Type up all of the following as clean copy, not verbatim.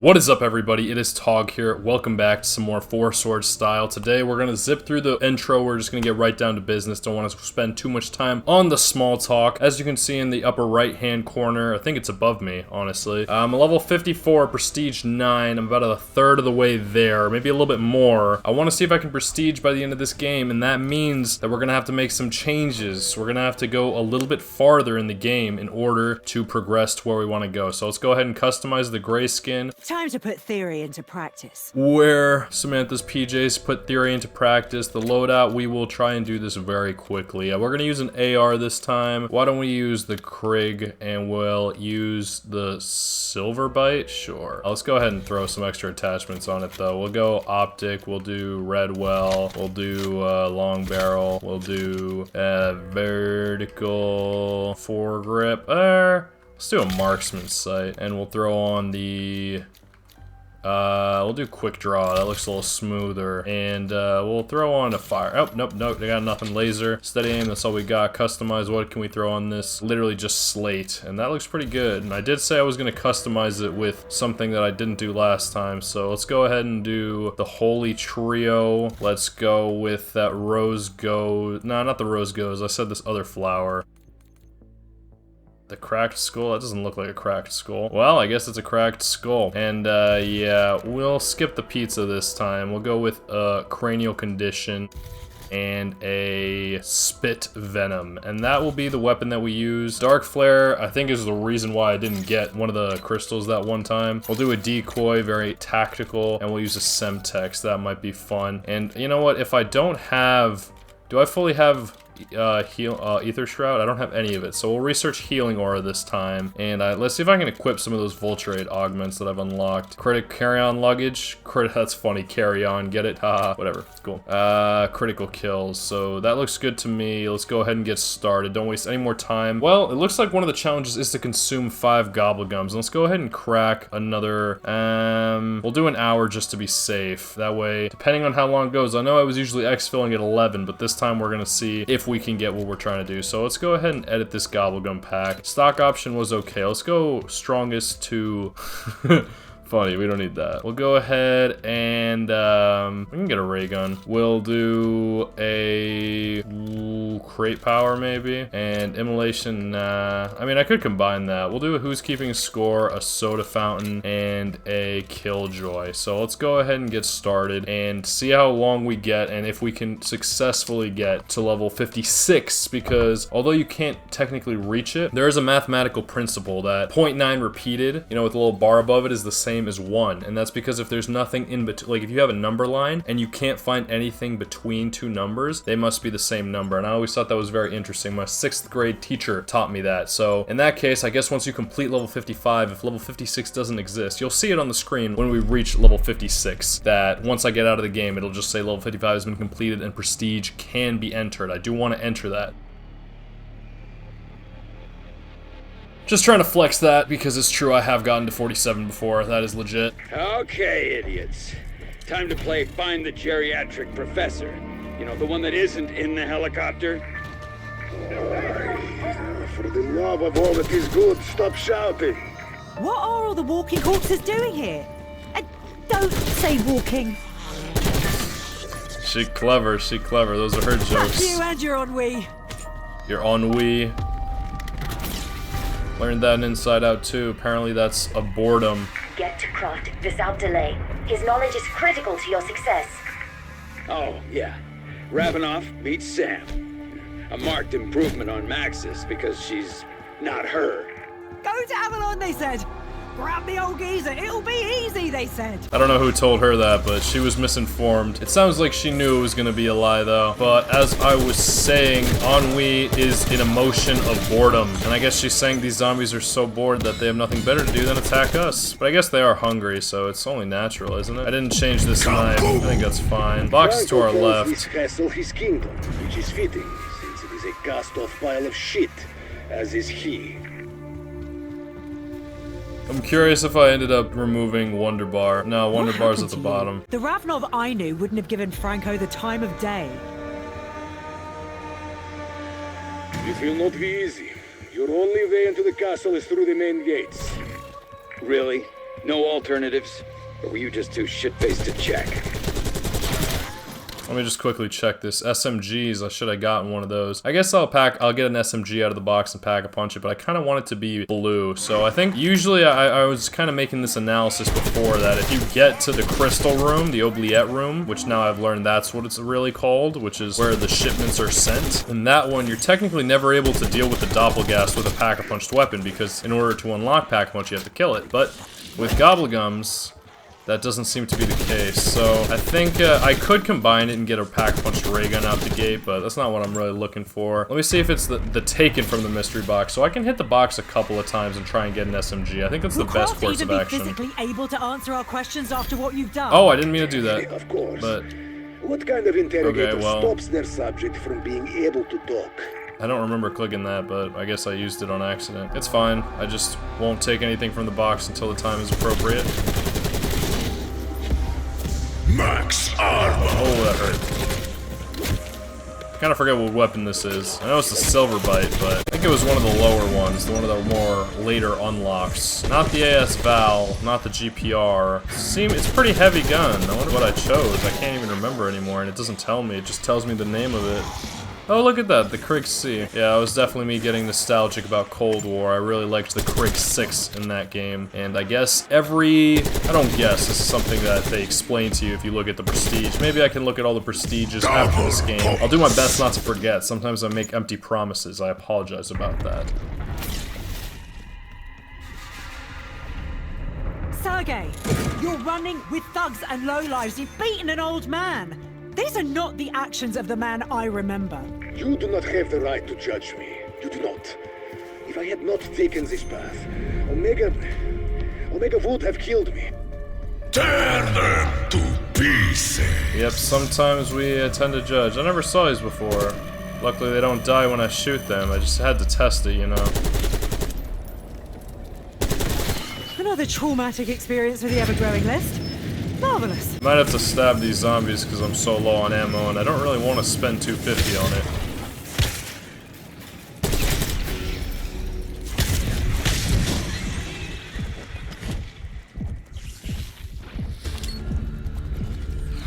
What is up, everybody? It is Tog here. Welcome back to some more Four Swords style. Today we're gonna zip through the intro. We're just gonna get right down to business. Don't want to spend too much time on the small talk. As you can see in the upper right hand corner, I think it's above me, honestly. I'm a level 54, prestige 9. I'm about a third of the way there, maybe a little bit more. I want to see if I can prestige by the end of this game, and that means that we're gonna have to make some changes. We're gonna have to go a little bit farther in the game in order to progress to where we want to go. So let's go ahead and customize the gray skin. Time to put theory into practice. Where Samantha's PJs put theory into practice. The loadout, we will try and do this very quickly. We're gonna use an AR this time. Why don't we use the Krig and we'll use the Silver Bite? Sure. Let's go ahead and throw some extra attachments on it though. We'll go optic, we'll do red well, we'll do long barrel, we'll do vertical foregrip. Let's do a marksman's sight, and we'll throw on the we'll do quick draw. That looks a little smoother. And we'll throw on a fire. Oh, nope, they got nothing. Laser, steady aim, that's all we got. Customize, what can we throw on this? Literally just slate. And that looks pretty good. And I did say I was gonna customize it with something that I didn't do last time. So let's go ahead and do the Holy Trio. Let's go with that Rose Gold. No, not the Rose Goes. I said this other flower. The cracked skull? That doesn't look like a cracked skull. Well, I guess it's a cracked skull. And, yeah, we'll skip the pizza this time. We'll go with a cranial condition and a spit venom. And that will be the weapon that we use. Dark flare, I think, is the reason why I didn't get one of the crystals that one time. We'll do a decoy, very tactical, and we'll use a semtex. That might be fun. And you know what? If I don't have... Do I fully have... Ether Shroud? I don't have any of it, so we'll research Healing Aura this time, and let's see if I can equip some of those Vulturate augments that I've unlocked. Carry-on luggage? That's funny, carry-on, get it? Haha, whatever, it's cool. Critical kills, so that looks good to me. Let's go ahead and get started. Don't waste any more time. Well, it looks like one of the challenges is to consume 5 Gobblegums. Let's go ahead and crack another, we'll do an hour just to be safe. That way, depending on how long it goes, I know I was usually exfilling at 11, but this time we're gonna see if we can get what we're trying to do. So let's go ahead and edit this Gobblegum pack. Stock option was okay. Let's go strongest to... Funny, we don't need that. We'll go ahead and we can get a ray gun. We'll do a crate power maybe, and immolation. Nah, I mean I could combine that. We'll do a who's keeping score, a soda fountain, and a killjoy. So let's go ahead and get started and see how long we get, and if we can successfully get to level 56. Because although you can't technically reach it, there is a mathematical principle that 0.9 repeated, you know, with a little bar above it, is the same as 1, and that's because if there's nothing in between, like if you have a number line and you can't find anything between two numbers, they must be the same number. And I always thought that was very interesting. My 6th grade teacher taught me that. So in that case, I guess once you complete level 55, if level 56 doesn't exist, you'll see it on the screen when we reach level 56, that once I get out of the game, it'll just say level 55 has been completed and prestige can be entered. I do want to enter that. Just trying to flex that, because it's true, I have gotten to 47 before. That is legit. Okay, idiots. Time to play Find the Geriatric Professor. You know, the one that isn't in the helicopter? For the love of all that is good, stop shouting. What are all the walking corpses doing here? And don't say walking. She clever, she clever. Those are her jokes. Fuck you and your ennui. Your ennui. Learned that in Inside Out too. Apparently that's a boredom. Get to Croft without delay. His knowledge is critical to your success. Oh, yeah. Ravenoff meets Sam. A marked improvement on Maxis because she's not her. Go to Avalon, they said. Grab the old geezer, it'll be easy, they said. I don't know who told her that, but she was misinformed. It sounds like she knew it was gonna be a lie though. But as I was saying, ennui is an emotion of boredom. And I guess she's saying these zombies are so bored that they have nothing better to do than attack us. But I guess they are hungry, so it's only natural, isn't it? I didn't change this knife. I think that's fine. Box is to our left. His castle, his kingdom, which is fitting, since it is a cast-off pile of shit, as is he. I'm curious if I ended up removing Wonder Bar. No, Wonder Bar's at the bottom. The Ravnov I knew wouldn't have given Franco the time of day. It will not be easy. Your only way into the castle is through the main gates. Really? No alternatives? Or were you just too shit-faced to check? Let me just quickly check this. SMGs, I should have gotten one of those. I guess I'll get an SMG out of the box and pack a punch it, but I kind of want it to be blue. So I think usually I was kind of making this analysis before that if you get to the crystal room, the oubliette room, which now I've learned that's what it's really called, which is where the shipments are sent. In that one, you're technically never able to deal with the doppelgast with a pack-a-punched weapon because in order to unlock pack-a-punch, you have to kill it. But with Gobblegums, that doesn't seem to be the case, so I think I could combine it and get a pack-punched ray gun out the gate, but that's not what I'm really looking for. Let me see if it's the taken from the mystery box, so I can hit the box a couple of times and try and get an SMG. I think that's the best course of action. Will Croft even be physically able to answer our questions after what you've done? Oh, I didn't mean to do that. Of course. But what kind of interrogator okay, well, stops their subject from being able to talk? I don't remember clicking that, but I guess I used it on accident. It's fine. I just won't take anything from the box until the time is appropriate. Max armor. Oh, that hurt. I kind of forget what weapon this is. I know it's the silver bite, but I think it was one of the lower ones, the one of the more later unlocks. Not the AS Val, not the GPR. It's a pretty heavy gun. I wonder what I chose. I can't even remember anymore, and it doesn't tell me. It just tells me the name of it. Oh, look at that, the Krig C. Yeah, it was definitely me getting nostalgic about Cold War. I really liked the Krig 6 in that game. And I guess I don't guess, this is something that they explain to you if you look at the prestige. Maybe I can look at all the prestiges after this game. I'll do my best not to forget. Sometimes I make empty promises. I apologize about that. Sergei, you're running with thugs and lowlives. You've beaten an old man. These are not the actions of the man I remember. You do not have the right to judge me. You do not. If I had not taken this path, Omega would have killed me. Tear them to pieces. Yep, sometimes we tend to judge. I never saw these before. Luckily they don't die when I shoot them. I just had to test it, you know. Another traumatic experience with the ever-growing list. Marvelous. Might have to stab these zombies because I'm so low on ammo and I don't really want to spend 250 on it.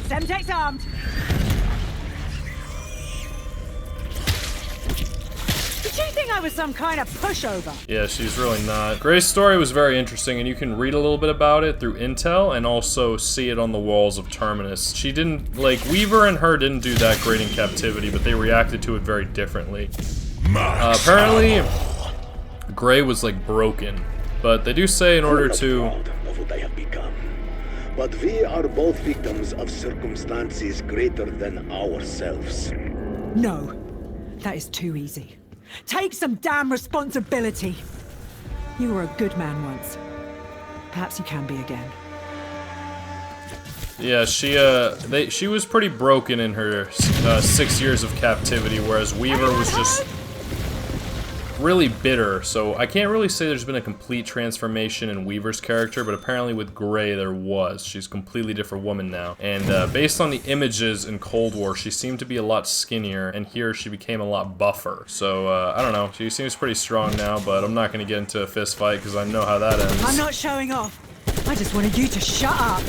Semtex armed. Did you think I was some kind of pushover? Yeah, she's really not. Gray's story was very interesting, and you can read a little bit about it through intel and also see it on the walls of Terminus. She didn't, like, Weaver and her didn't do that great in captivity, but they reacted to it very differently. Apparently, Gray was, like, broken, but they do say in order to... I'm not proud of what I have become, but we are both victims of circumstances greater than ourselves. No, that is too easy. Take some damn responsibility. You were a good man once. Perhaps you can be again. Yeah, she was pretty broken in her 6 years of captivity, whereas Weaver was just really bitter. So I can't really say there's been a complete transformation in Weaver's character, but apparently with Gray there was. She's a completely different woman now. And based on the images in Cold War, she seemed to be a lot skinnier, and here she became a lot buffer. So I don't know, she seems pretty strong now, but I'm not going to get into a fist fight because I know how that ends. I'm not showing off. I just wanted you to shut up.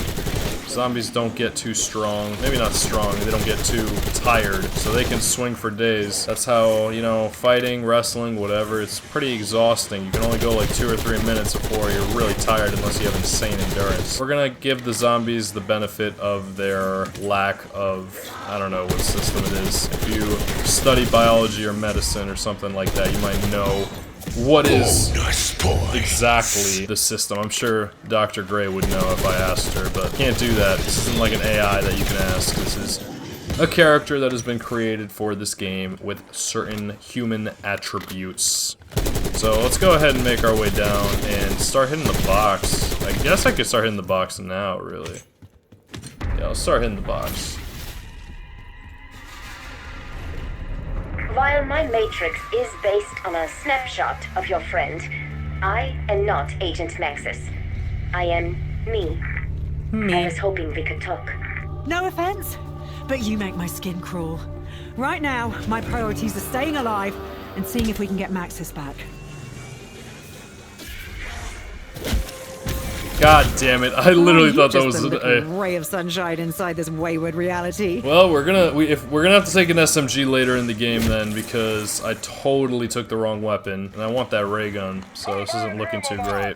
Zombies don't get too strong. Maybe not strong, they don't get too tired, so they can swing for days. That's how, you know, fighting, wrestling, whatever, it's pretty exhausting. You can only go like 2 or 3 minutes before you're really tired unless you have insane endurance. We're gonna give the zombies the benefit of their lack of, I don't know what system it is. If you study biology or medicine or something like that, you might know what is exactly the system. I'm sure Dr. Gray would know if I asked her, but can't do that. This isn't like an AI that you can ask. This is a character that has been created for this game with certain human attributes. So let's go ahead and make our way down and start hitting the box. I guess I could start hitting the box now, really. Yeah, I'll start hitting the box. While my matrix is based on a snapshot of your friend, I am not Agent Maxis. I am me. I was hoping we could talk. No offense, but you make my skin crawl. Right now, my priorities are staying alive and seeing if we can get Maxis back. God damn it! I literally thought that was a ray of sunshine inside this wayward reality. Well, we're gonna have to take an SMG later in the game then, because I totally took the wrong weapon, and I want that ray gun, so this isn't looking too great.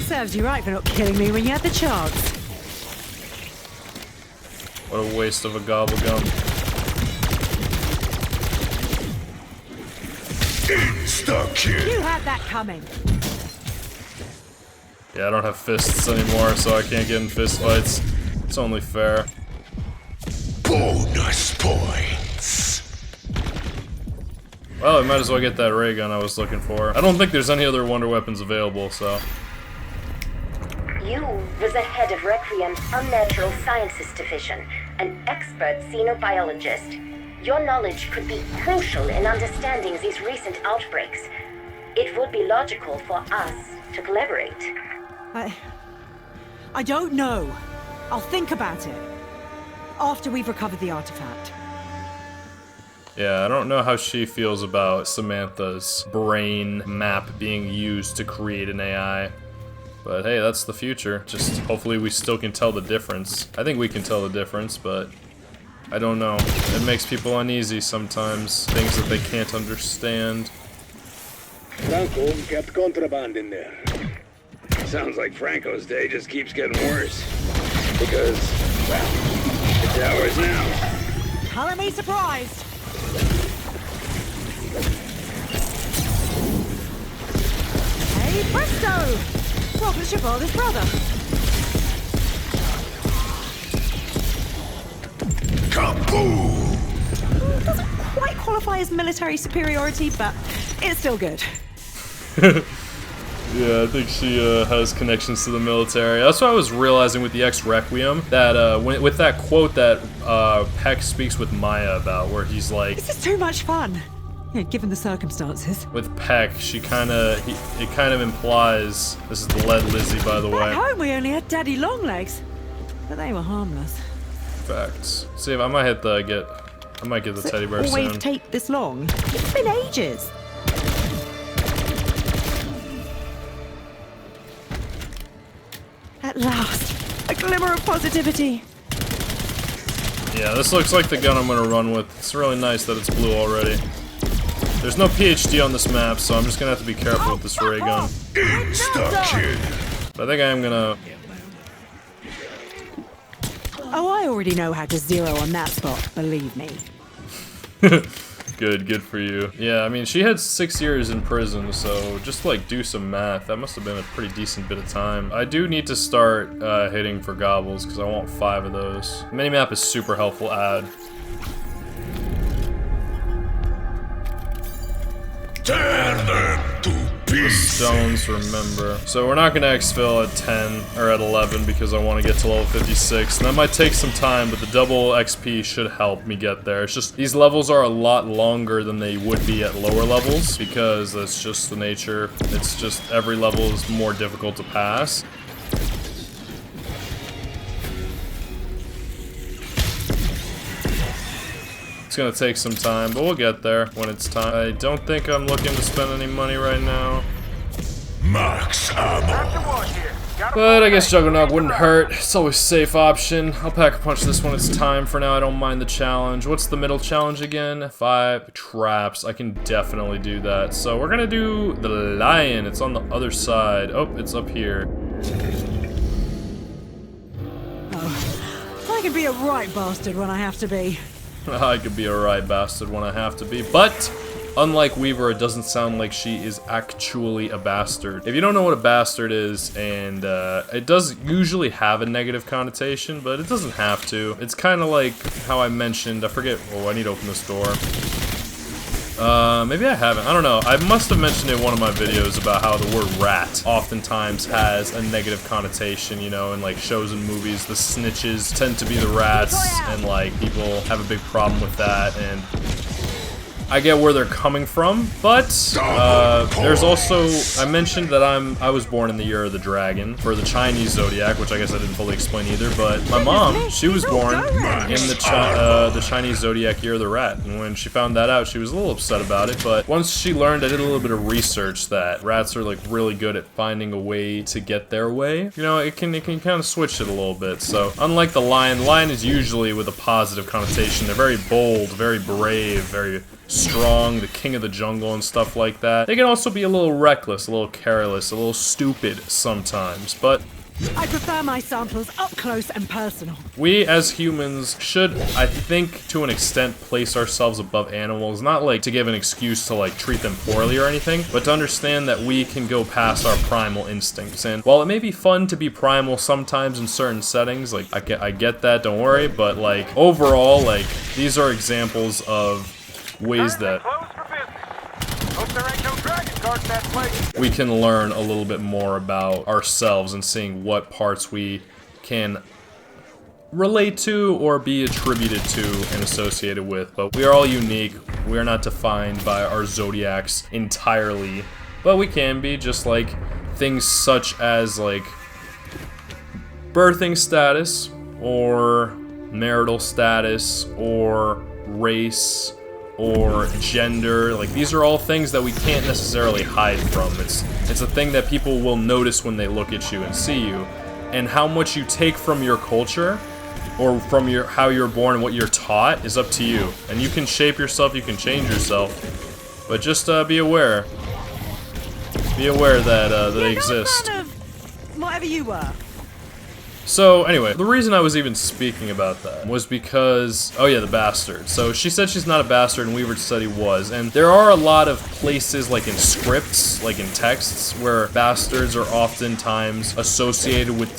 Serves you right for not killing me when you had the chance. What a waste of a gobble gum. Insta-kill. You had that coming. Yeah, I don't have fists anymore, so I can't get in fist fights. It's only fair. Bonus points. Well, I might as well get that ray gun I was looking for. I don't think there's any other wonder weapons available, so... You was the head of Requiem's Unnatural Sciences Division, an expert xenobiologist. Your knowledge could be crucial in understanding these recent outbreaks. It would be logical for us to collaborate. I don't know. I'll think about it. After we've recovered the artifact. Yeah, I don't know how she feels about Samantha's brain map being used to create an AI. But hey, that's the future. Just hopefully we still can tell the difference. I think we can tell the difference, but I don't know. It makes people uneasy sometimes. Things that they can't understand. Franco kept contraband in there. Sounds like Franco's day just keeps getting worse. Because, well, it's ours now. Color me surprised. Hey, presto! Robert's your father's brother. Kaboom! Doesn't quite qualify as military superiority, but it's still good. Yeah, I think she has connections to the military. That's what I was realizing with the X Requiem, that with that quote that Peck speaks with Maya about, where he's like... This is too much fun. Yeah, given the circumstances. With Peck, it kind of implies... This is the lead Lizzie, by the way. At home we only had daddy long legs, but they were harmless. Facts. See, I might get the teddy bear soon. Always take this long? It's been ages. At last, a glimmer of positivity. Yeah, this looks like the gun I'm gonna run with. It's really nice that it's blue already. There's no PhD on this map, so I'm just gonna have to be careful with this ray gun. Insta-kill. But I think I am gonna... Oh, I already know how to zero on that spot, believe me. Good for you. Yeah, I mean, she had 6 years in prison, so just like do some math. That must have been a pretty decent bit of time. I do need to start hitting for gobbles, because I want 5 of those. Minimap is super helpful add. Turn them to pieces. Stones, remember. So we're not gonna exfil at 10 or at 11 because I want to get to level 56. And that might take some time, but the double XP should help me get there. It's just these levels are a lot longer than they would be at lower levels because that's just the nature. It's just every level is more difficult to pass. It's gonna take some time, but we'll get there when it's time. I don't think I'm looking to spend any money right now. Max ammo. But I guess Juggernaut wouldn't hurt. It's always a safe option. I'll pack a punch this when it's time. For now, I don't mind the challenge. What's the middle challenge again? 5 traps. I can definitely do that. So we're gonna do the lion. It's on the other side. Oh, it's up here. Oh, I can be a right bastard when I have to be. I could be a right bastard when I have to be, but unlike Weaver, it doesn't sound like she is actually a bastard. If you don't know what a bastard is, and it does usually have a negative connotation, but it doesn't have to. It's kind of like how I mentioned, I forget, oh, I need to open this door. Maybe I haven't, I don't know. I must have mentioned in one of my videos about how the word rat oftentimes has a negative connotation, you know, in like shows and movies, the snitches tend to be the rats, and like people have a big problem with that, and I get where they're coming from, but there's also, I mentioned that I was born in the year of the dragon for the Chinese zodiac, which I guess I didn't fully explain either, but my mom, she was born in the Chinese zodiac year of the rat, and when she found that out, she was a little upset about it, but once she learned, I did a little bit of research that rats are like really good at finding a way to get their way. You know, it can kind of switch it a little bit, so unlike the lion is usually with a positive connotation. They're very bold, very brave, very strong, the king of the jungle and stuff like that. They can also be a little reckless, a little careless, a little stupid sometimes, but I prefer my samples up close and personal. we as humans should, I think, to an extent, place ourselves above animals. Not like to give an excuse to like treat them poorly or anything, but to understand that we can go past our primal instincts. And while it may be fun to be primal sometimes in certain settings, like I get that, don't worry, but like overall, like these are examples of ways that we can learn a little bit more about ourselves and seeing what parts we can relate to or be attributed to and associated with. But we are all unique. We are not defined by our zodiacs entirely, but we can be, just like things such as like birthing status or marital status or race or gender. Like these are all things that we can't necessarily hide from. It's a thing that people will notice when they look at you and see you, and how much you take from your culture or from how you're born and what you're taught is up to you. And you can shape yourself, you can change yourself, but just be aware. Be aware that they exist. Not a fan of whatever you were. So anyway, the reason I was even speaking about that was because, oh yeah, the bastard. So she said she's not a bastard and Weaver said he was. And there are a lot of places, like in scripts, like in texts, where bastards are oftentimes associated with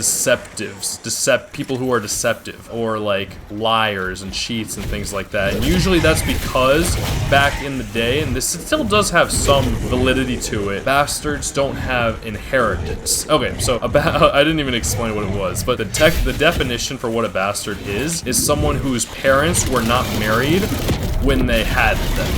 people who are deceptive, or like liars and cheats and things like that. And usually that's because back in the day, and this still does have some validity to it, bastards don't have inheritance. Okay, so I didn't even explain what it was, but the definition for what a bastard is someone whose parents were not married when they had them.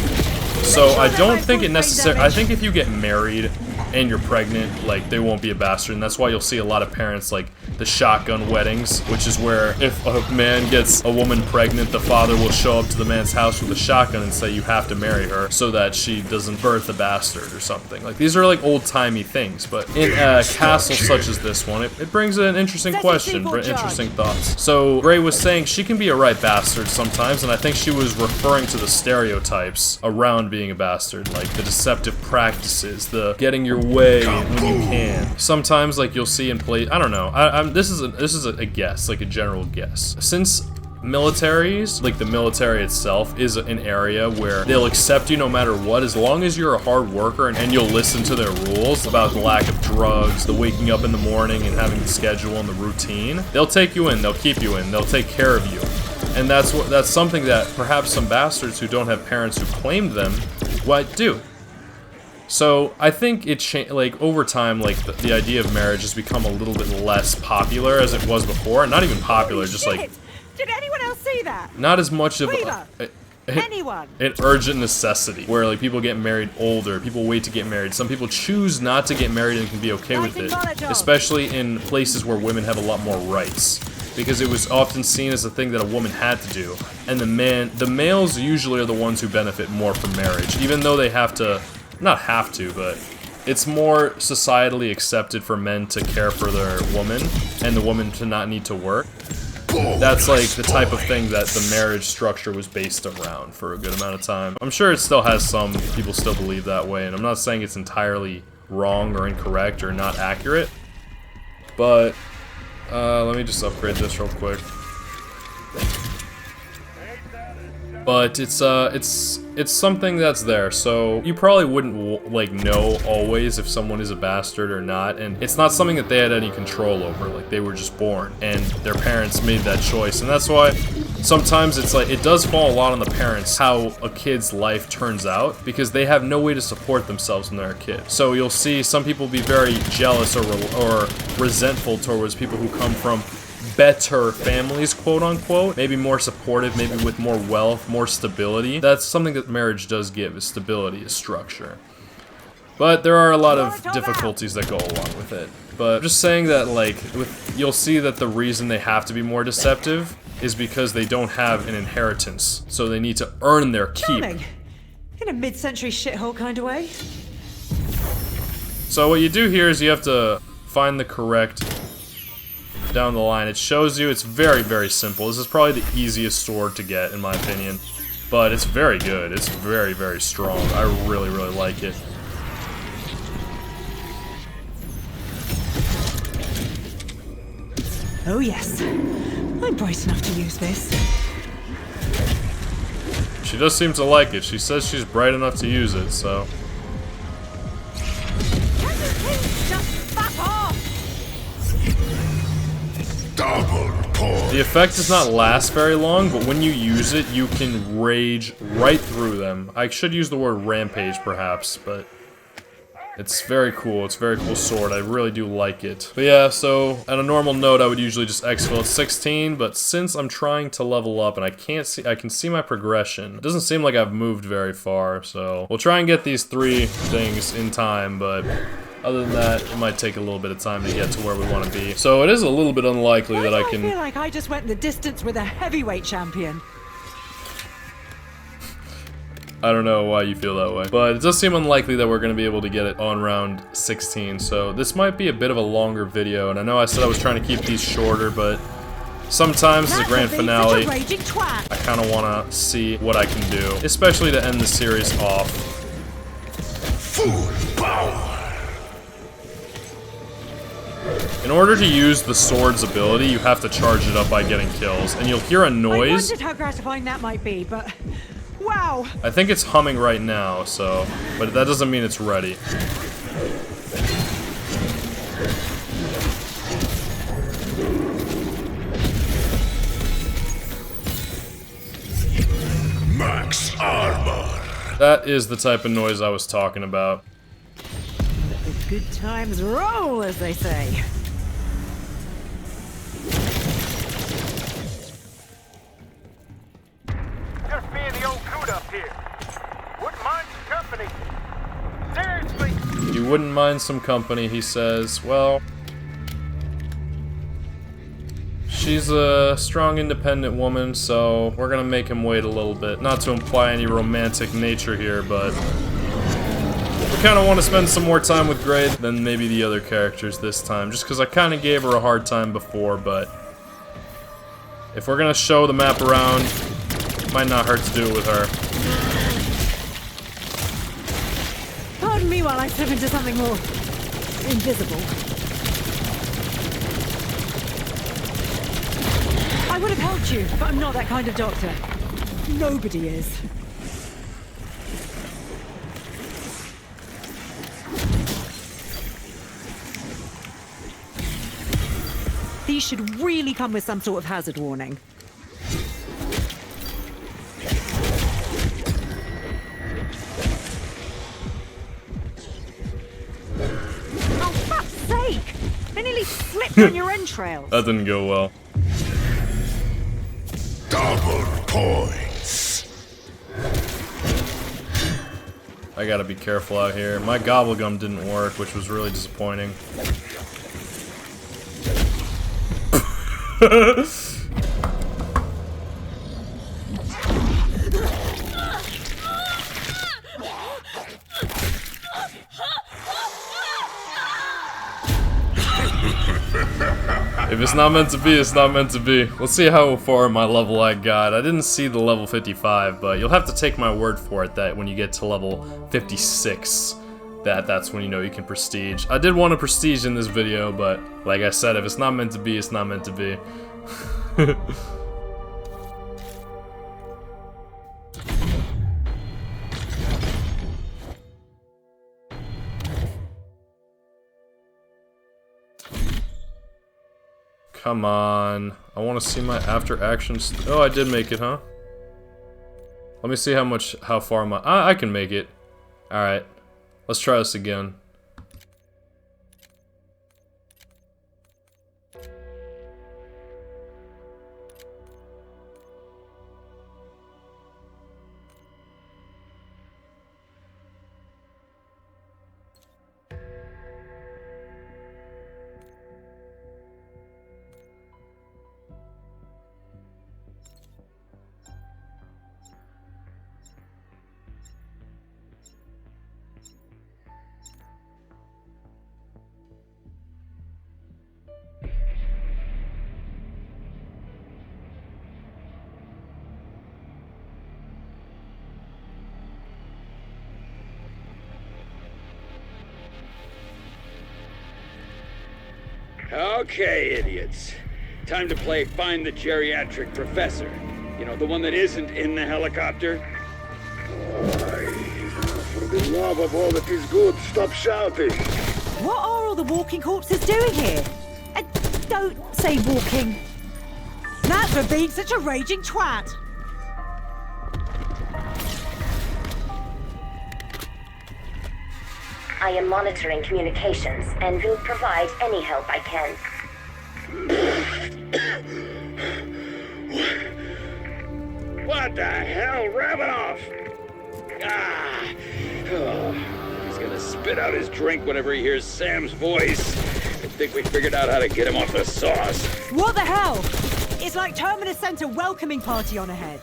So I don't think it necessarily, I think if you get married and you're pregnant, like, they won't be a bastard, and that's why you'll see a lot of parents, like, the shotgun weddings, which is where if a man gets a woman pregnant, the father will show up to the man's house with a shotgun and say, you have to marry her so that she doesn't birth a bastard or something. Like, these are, like, old-timey things, but in a castle such as this one, it brings an interesting question, interesting thoughts. So, Ray was saying she can be a right bastard sometimes, and I think she was referring to the stereotypes around being a bastard, like the deceptive practices, the getting your way when you can. Sometimes, like, you'll see in play, I don't know, this is a guess, like a general guess. Since militaries, like the military itself, is an area where they'll accept you no matter what, as long as you're a hard worker and you'll listen to their rules about the lack of drugs, the waking up in the morning and having the schedule and the routine. They'll take you in, they'll keep you in, they'll take care of you. And that's something that perhaps some bastards who don't have parents who claimed them might do. So I think it like over time, like the idea of marriage has become a little bit less popular as it was before. Not even popular, just like, did anyone else see that? not as much of Anyone? an urgent necessity where like people get married older, people wait to get married. Some people choose not to get married and can be okay with it, especially in places where women have a lot more rights, because it was often seen as a thing that a woman had to do, and the males usually are the ones who benefit more from marriage, even though they have to. Not have to, but it's more societally accepted for men to care for their woman and the woman to not need to work. That's like the type of thing that the marriage structure was based around for a good amount of time. I'm sure it still has some people still believe that way, and I'm not saying it's entirely wrong or incorrect or not accurate, but let me just upgrade this real quick. But it's something that's there, so you probably wouldn't like know always if someone is a bastard or not, and it's not something that they had any control over. Like, they were just born and their parents made that choice, and that's why sometimes it's like it does fall a lot on the parents how a kid's life turns out, because they have no way to support themselves when they're a kid. So you'll see some people be very jealous or resentful towards people who come from better families, quote unquote. Maybe more supportive, maybe with more wealth, more stability. That's something that marriage does give, is stability, is structure. But there are a lot of difficulties that go along with it. But I'm just saying that, like, you'll see that the reason they have to be more deceptive is because they don't have an inheritance. So they need to earn their keep. Charming. In a mid-century shithole kind of way. So what you do here is you have to find the correct down the line. It shows you, it's very, very simple. This is probably the easiest sword to get, in my opinion. But it's very good. It's very, very strong. I really, really like it. Oh yes. I'm bright enough to use this. She does seem to like it. She says she's bright enough to use it, so... Just back off! Double point. The effect does not last very long, but when you use it, you can rage right through them. I should use the word rampage, perhaps, but... It's very cool. It's a very cool sword. I really do like it. But yeah, so at a normal note, I would usually just exfil at 16, but since I'm trying to level up and I can see my progression, it doesn't seem like I've moved very far, so we'll try and get these 3 things in time, but other than that, it might take a little bit of time to get to where we want to be. So it is a little bit unlikely that I can... I feel like I just went the distance with a heavyweight champion. I don't know why you feel that way, but it does seem unlikely that we're going to be able to get it on round 16, so this might be a bit of a longer video, and I know I said I was trying to keep these shorter, but sometimes as a grand finale, I kind of want to see what I can do, especially to end the series off. Full power. In order to use the sword's ability, you have to charge it up by getting kills, and you'll hear a I noise. wondered how gratifying that might be, but... Wow! I think it's humming right now, so... But that doesn't mean it's ready. Max armor. That is the type of noise I was talking about. Let the good times roll, as they say. Just me and the old coot up here. Wouldn't mind some company. Seriously. You wouldn't mind some company, he says. Well... She's a strong, independent woman, so we're gonna make him wait a little bit. Not to imply any romantic nature here, but... we kind of want to spend some more time with Gray than maybe the other characters this time, just because I kind of gave her a hard time before, but... if we're gonna show the map around, it might not hurt to do it with her. Pardon me while I slip into something more... invisible. I would have helped you, but I'm not that kind of doctor. Nobody is. These should really come with some sort of hazard warning. Oh, fuck's sake! I nearly slipped on your entrails. That didn't go well. Double points. I gotta be careful out here. My gobblegum didn't work, which was really disappointing. If it's not meant to be, it's not meant to be. Let's see how far my level I got. I didn't see the level 55, but you'll have to take my word for it that when you get to level 56, that's when you know you can prestige. I did want to prestige in this video, but like I said, if it's not meant to be, it's not meant to be. Come on. I want to see my after actions. Oh, I did make it, huh? Let me see how far my... I can make it. Alright. Let's try this again. Okay, idiots. Time to play Find the Geriatric Professor. You know, the one that isn't in the helicopter? For the love of all that is good, stop shouting. What are all the walking corpses doing here? Don't say walking. That's for being such a raging twat. I am monitoring communications and will provide any help I can. What the hell? Ravenov! Ah! Oh, he's gonna spit out his drink whenever he hears Sam's voice. I think we figured out how to get him off the sauce. What the hell? It's like Terminus sent a welcoming party on ahead.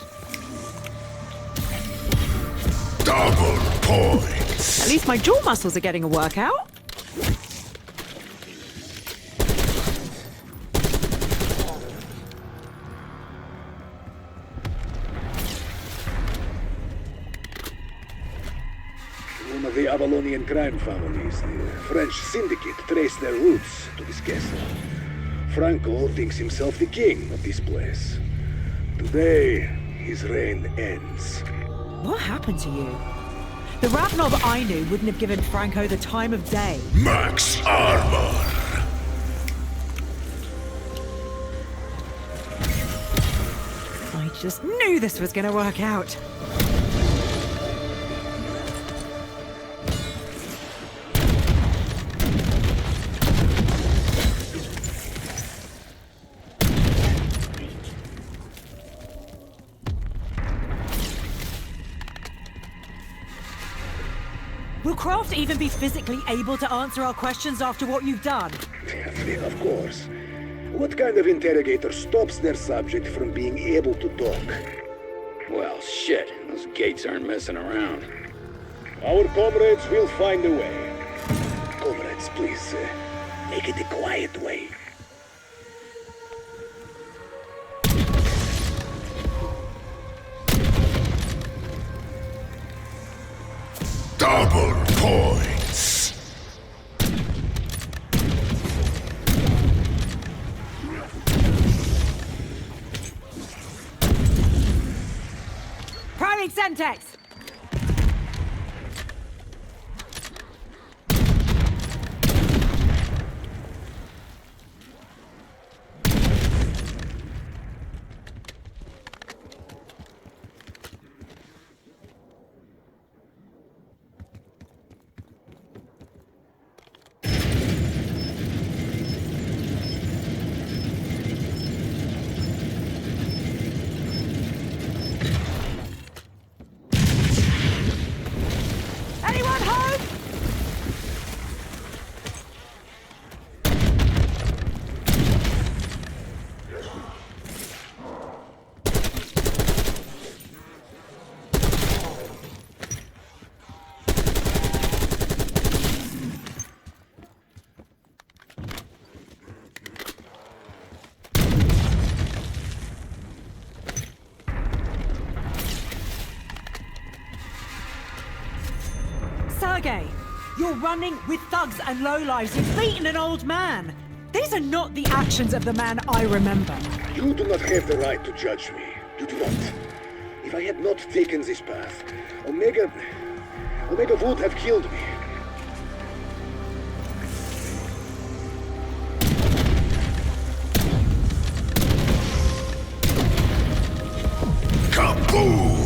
Double points. At least my jaw muscles are getting a workout. One of the Avalonian crime families, the French syndicate, traced their roots to this castle. Franco thinks himself the king of this place. Today, his reign ends. What happened to you? The Ravenov I knew wouldn't have given Franco the time of day. Max armor. I just knew this was gonna work out. Will Croft even be physically able to answer our questions after what you've done? Of course. What kind of interrogator stops their subject from being able to talk? Well, shit. Those gates aren't messing around. Our comrades will find a way. Comrades, please, make it a quiet way. Double points. Priming Semtex! Anyone home? Sergei, you're running with thugs and lowlives. You've beaten an old man. These are not the actions of the man I remember. You do not have the right to judge me. You do not. If I had not taken this path, Omega would have killed me. Kaboom!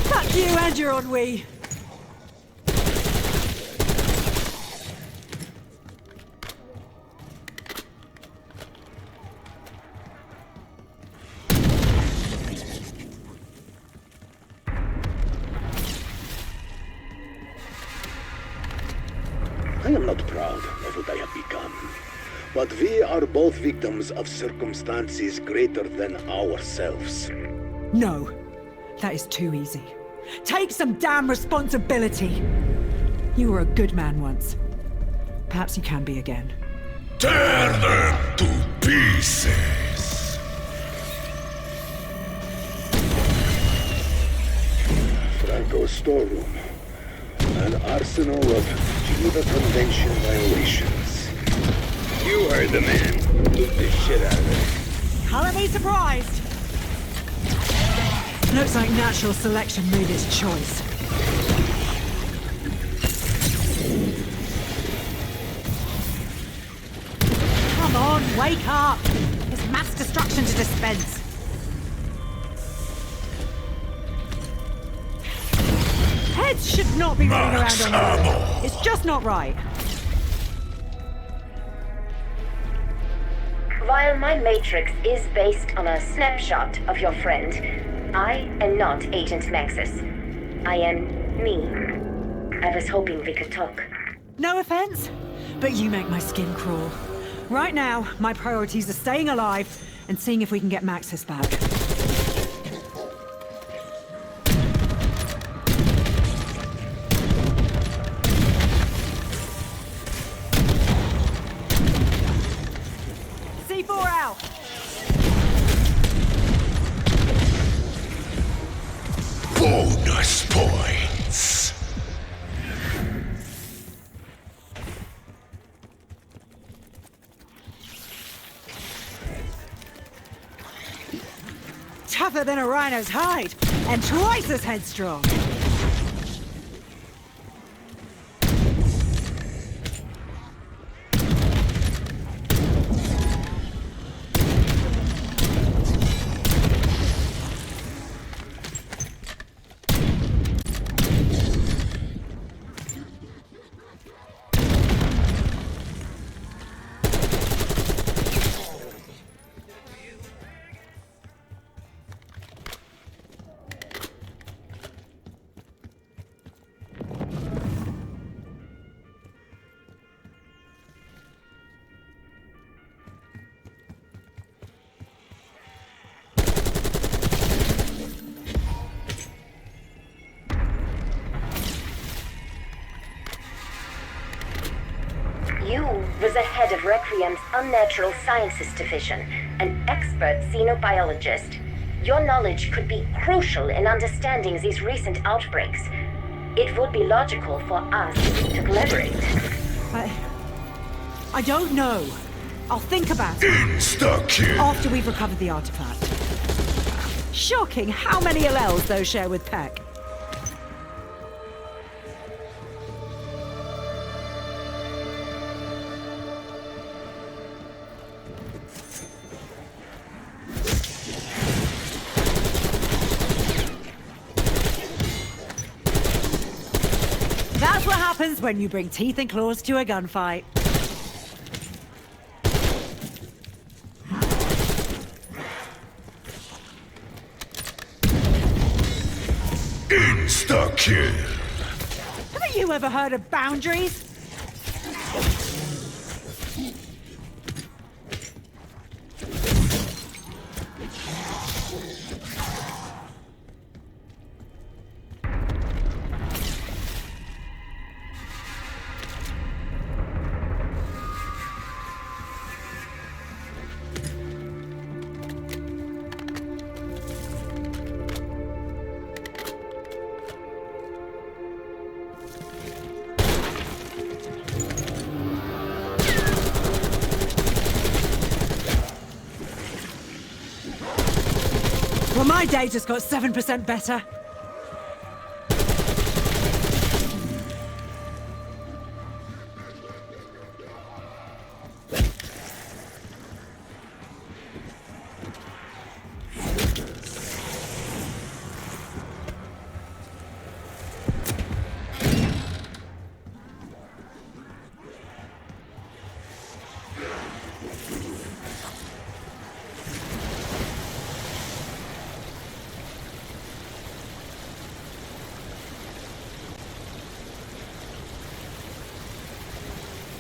Fuck you and your ennui. I am not proud of what I have become. But we are both victims of circumstances greater than ourselves. No, that is too easy. Take some damn responsibility. You were a good man once. Perhaps you can be again. Tear them to pieces. Franco's storeroom. An arsenal of Geneva Convention violations. You heard the man. Beat the shit out of it. Color me surprised. Looks like natural selection made its choice. Come on, wake up! There's mass destruction to dispense. Heads should not be running Max around on the road. ammo. It's just not right. While my matrix is based on a snapshot of your friend, I am not Agent Maxis. I am me. I was hoping we could talk. No offense, but you make my skin crawl. Right now, my priorities are staying alive and seeing if we can get Maxis back. C4 out! Bonus points. Tougher than a rhino's hide, and twice as headstrong. You was the head of Requiem's Unnatural Sciences Division, an expert xenobiologist. Your knowledge could be crucial in understanding these recent outbreaks. It would be logical for us to collaborate. I don't know. I'll think about it Insta-kill. after we've recovered the artifact. Shocking how many alleles those share with Peck. That's what happens when you bring teeth and claws to a gunfight. Insta-kill. Haven't you ever heard of boundaries? Well, my day just got 7% better.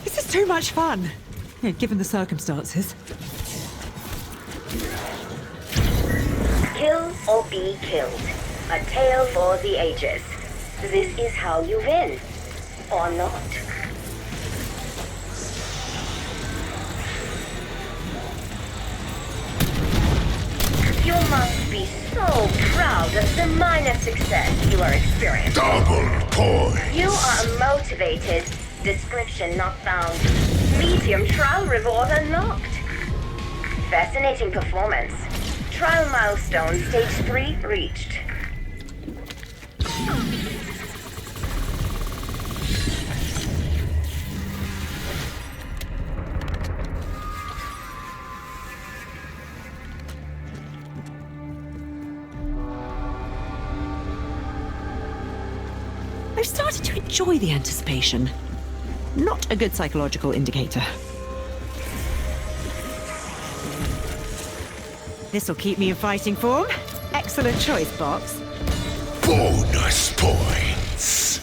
This is too much fun, yeah, given the circumstances. Kill or be killed. A tale for the ages. This is how you win. Or not. You must be so proud of the minor success you are experiencing. Double points. You are motivated. Description not found. Medium trial reward unlocked. Fascinating performance. Trial milestone stage 3 reached. I've started to enjoy the anticipation. Not a good psychological indicator. This'll keep me in fighting form. Excellent choice, Box. Bonus points.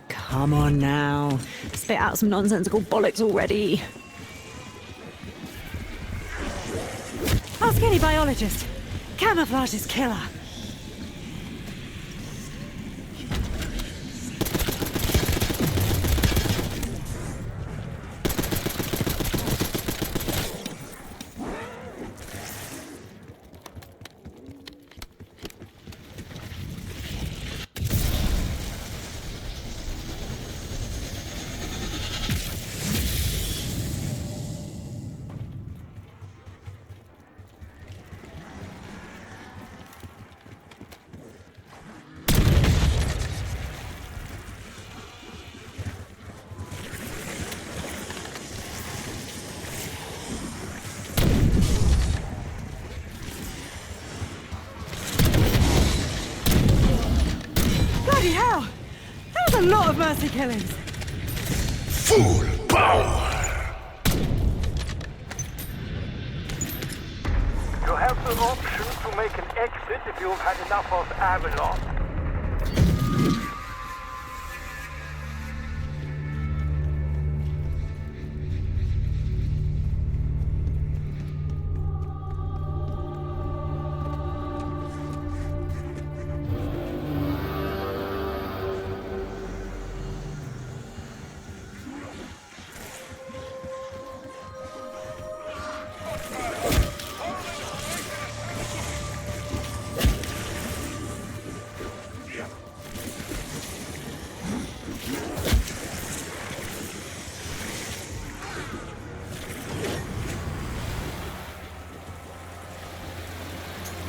Come on now. Spit out some nonsensical bollocks already. Ask any biologist. Camouflage is killer. Bloody hell! That was a lot of mercy killings. Full power. You have the option to make an exit if you've had enough of Avalon.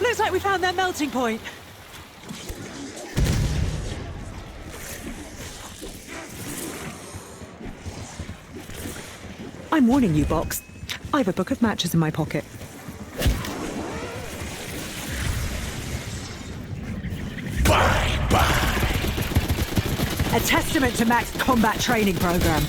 Looks like we found their melting point. I'm warning you, Box. I have a book of matches in my pocket. Bye-bye. A testament to Mac's combat training program.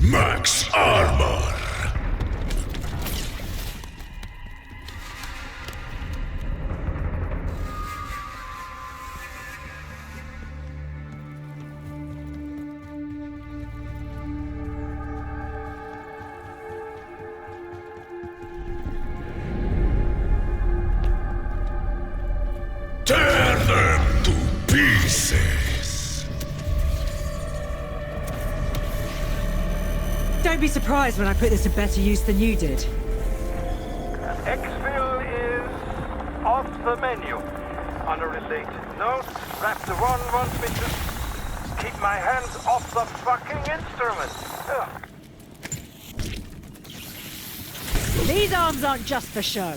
Max armor. Tear them to pieces. Don't be surprised when I put this to better use than you did. Exfil is off the menu. On a related note, Raptor 1 wants me to keep my hands off the fucking instrument. Ugh. These arms aren't just for show.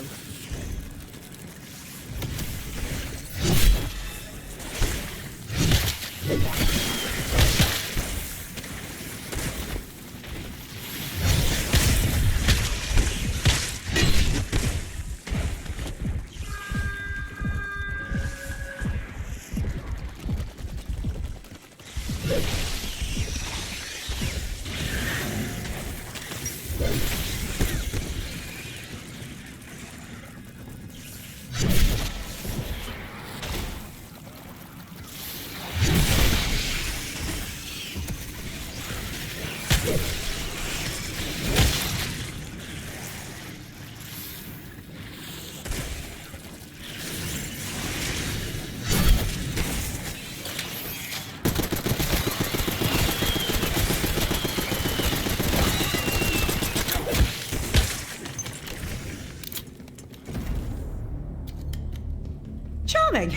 charming.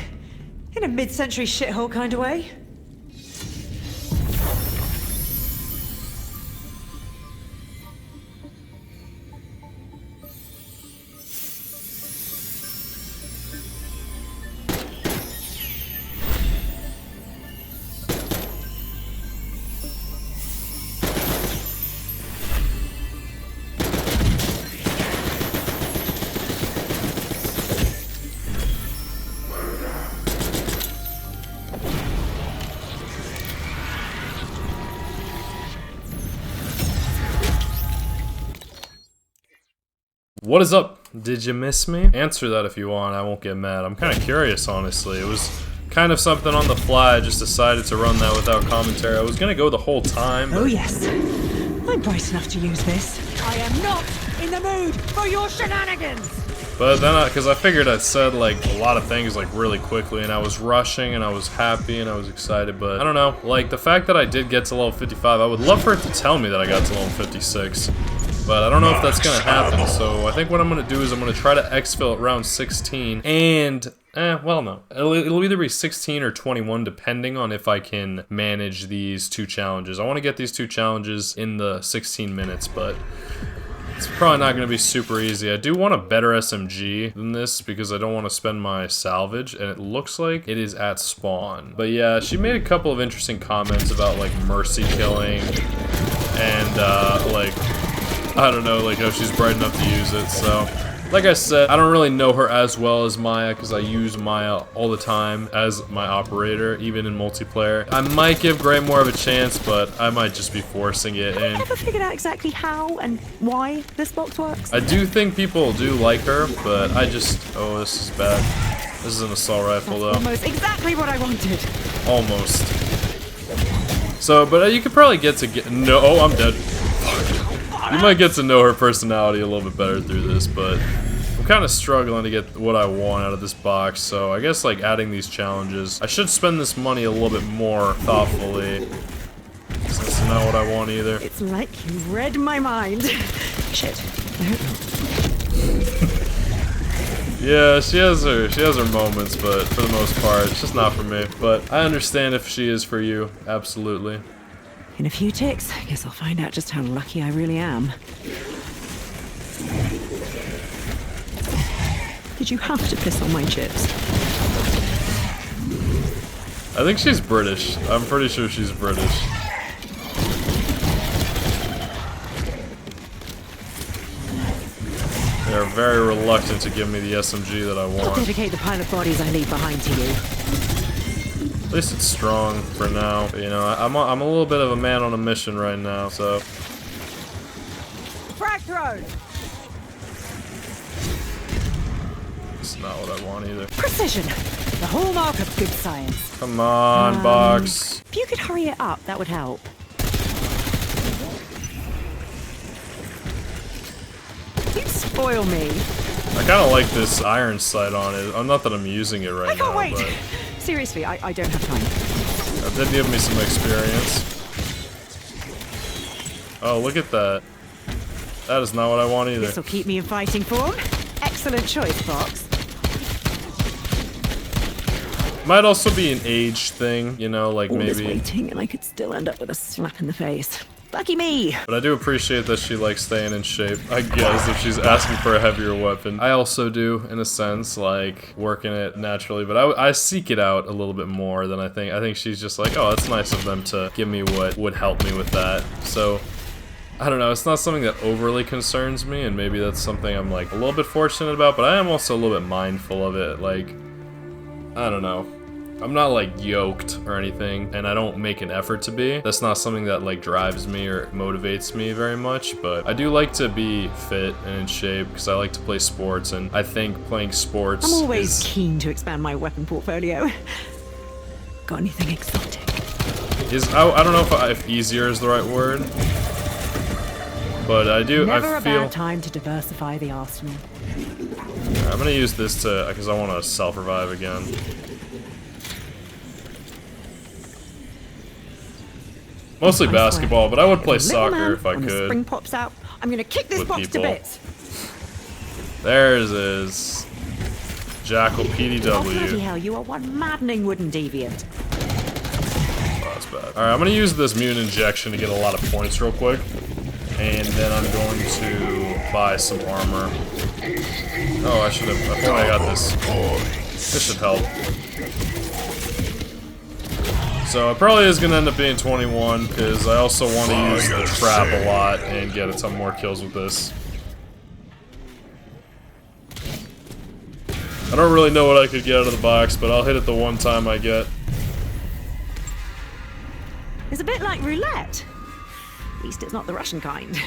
In a mid-century shithole kind of way. What is up? Did you miss me? Answer that if you want, I won't get mad. I'm kind of curious, honestly. It was kind of something on the fly. I just decided to run that without commentary. I was gonna go the whole time, but... Oh yes. I'm bright enough to use this. I am not in the mood for your shenanigans! But then, because I figured I'd said, like, a lot of things, like, really quickly, and I was rushing, and I was happy, and I was excited, but I don't know. Like, the fact that I did get to level 55, I would love for it to tell me that I got to level 56. But I don't know if that's gonna happen, so I think what I'm gonna do is I'm gonna try to exfil at round 16, and, well, no. It'll either be 16 or 21, depending on if I can manage these two challenges. I want to get these two challenges in the 16 minutes, but it's probably not going to be super easy. I do want a better SMG than this because I don't want to spend my salvage, and it looks like it is at spawn. But yeah, she made a couple of interesting comments about, like, mercy killing, and, like, I don't know, like, how she's bright enough to use it, so... Like I said, I don't really know her as well as Maya because I use Maya all the time as my operator, even in multiplayer. I might give Gray more of a chance, but I might just be forcing it. Have you ever figured out exactly how and why this box works? I do think people do like her, but I just... Oh, this is bad. This is an assault rifle, though. Almost exactly what I wanted. Almost. So, but you could probably get to No, oh, I'm dead. You might get to know her personality a little bit better through this, but I'm kind of struggling to get what I want out of this box, so I guess, like, adding these challenges. I should spend this money a little bit more thoughtfully, since it's not what I want either. It's like you read my mind. Shit. I hope not. Yeah, she has her moments, but for the most part, it's just not for me. But I understand if she is for you, absolutely. In a few ticks, I guess I'll find out just how lucky I really am. Did you have to piss on my chips? I think she's British. I'm pretty sure she's British. They're very reluctant to give me the SMG that I want. I'll dedicate the pile of bodies I leave behind to you. At least it's strong for now. But, you know, I'm a little bit of a man on a mission right now, so. Frag thrown! It's not what I want either. Precision! The hallmark of good science. Come on, box. If you could hurry it up, that would help. You spoil me. I kind of like this iron sight on it. Not that I'm using it right now. I can't wait. But Seriously, I don't have time. that did give me some experience. Oh, look at that. That is not what I want either. This'll keep me in fighting form. Excellent choice, Fox. Might also be an age thing, you know, like All this maybe. waiting, and I could still end up with a slap in the face. Lucky me! But I do appreciate that she likes staying in shape, I guess, if she's asking for a heavier weapon. I also do, in a sense, like, working it naturally, but I seek it out a little bit more than I think. I think she's just like, oh, it's nice of them to give me what would help me with that. So, I don't know, it's not something that overly concerns me, and maybe that's something I'm, like, a little bit fortunate about, but I am also a little bit mindful of it, like, I don't know. I'm not, like, yoked or anything, and I don't make an effort to be. That's not something that, like, drives me or motivates me very much, but I do like to be fit and in shape because I like to play sports, and I think playing sports I'm always keen to expand my weapon portfolio. Got anything exotic? I don't know if easier is the right word, but I do. Never I feel a bad time to diversify the arsenal. I'm gonna use this because I want to self-revive again. Mostly basketball, but I would play soccer if I could. could. Spring pops out. I'm gonna kick this box to bits. There's his. Jackal Oh, bloody PDW. hell, you are one maddening wooden deviant. Oh, that's bad. Alright, I'm gonna use this mutant injection to get a lot of points real quick. And then I'm going to buy some armor. Oh, I should have. I thought I got this. This should help. So it probably is going to end up being 21, because I also want to use the trap a lot and get a ton more kills with this. I don't really know what I could get out of the box, but I'll hit it the one time I get. It's a bit like roulette. At least it's not the Russian kind.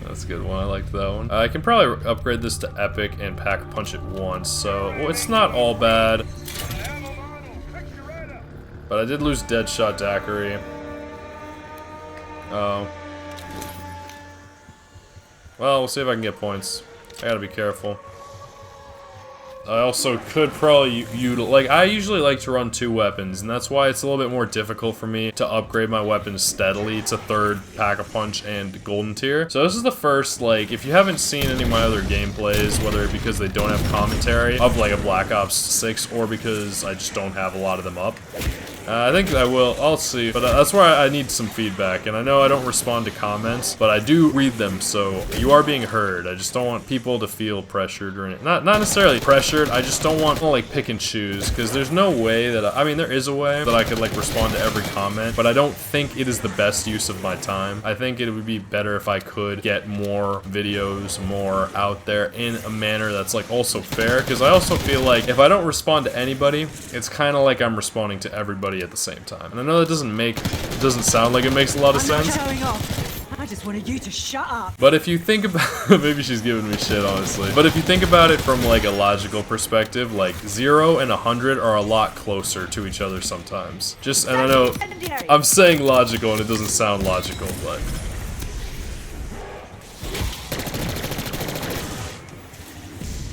That's a good one, I liked that one. I can probably upgrade this to Epic and Pack Punch it once, so well, it's not all bad. But I did lose Deadshot Daiquiri. Oh. Well, we'll see if I can get points. I gotta be careful. I also could probably like I usually like to run 2 weapons, and that's why it's a little bit more difficult for me to upgrade my weapons steadily to 3rd Pack-a-Punch and Golden Tier. So this is the first, like, if you haven't seen any of my other gameplays, whether because they don't have commentary of like a Black Ops 6 or because I just don't have a lot of them up. I think I will, I'll see, but that's where I need some feedback, and I know I don't respond to comments, but I do read them, so you are being heard. I just don't want people to feel pressured or anything. Not necessarily pressured, I just don't want to, like, pick and choose, because there's no way that, I mean, there is a way that I could, like, respond to every comment, but I don't think it is the best use of my time. I think it would be better if I could get more videos, more out there in a manner that's, like, also fair, because I also feel like if I don't respond to anybody, it's kind of like I'm responding to everybody at the same time. And I know that doesn't sound like it makes a lot of sense. Showing off. I just wanted you to shut up. But if you think about maybe she's giving me shit, honestly. But if you think about it from like a logical perspective, like 0 and 100 are a lot closer to each other sometimes. Just, and I know I'm saying logical and it doesn't sound logical, but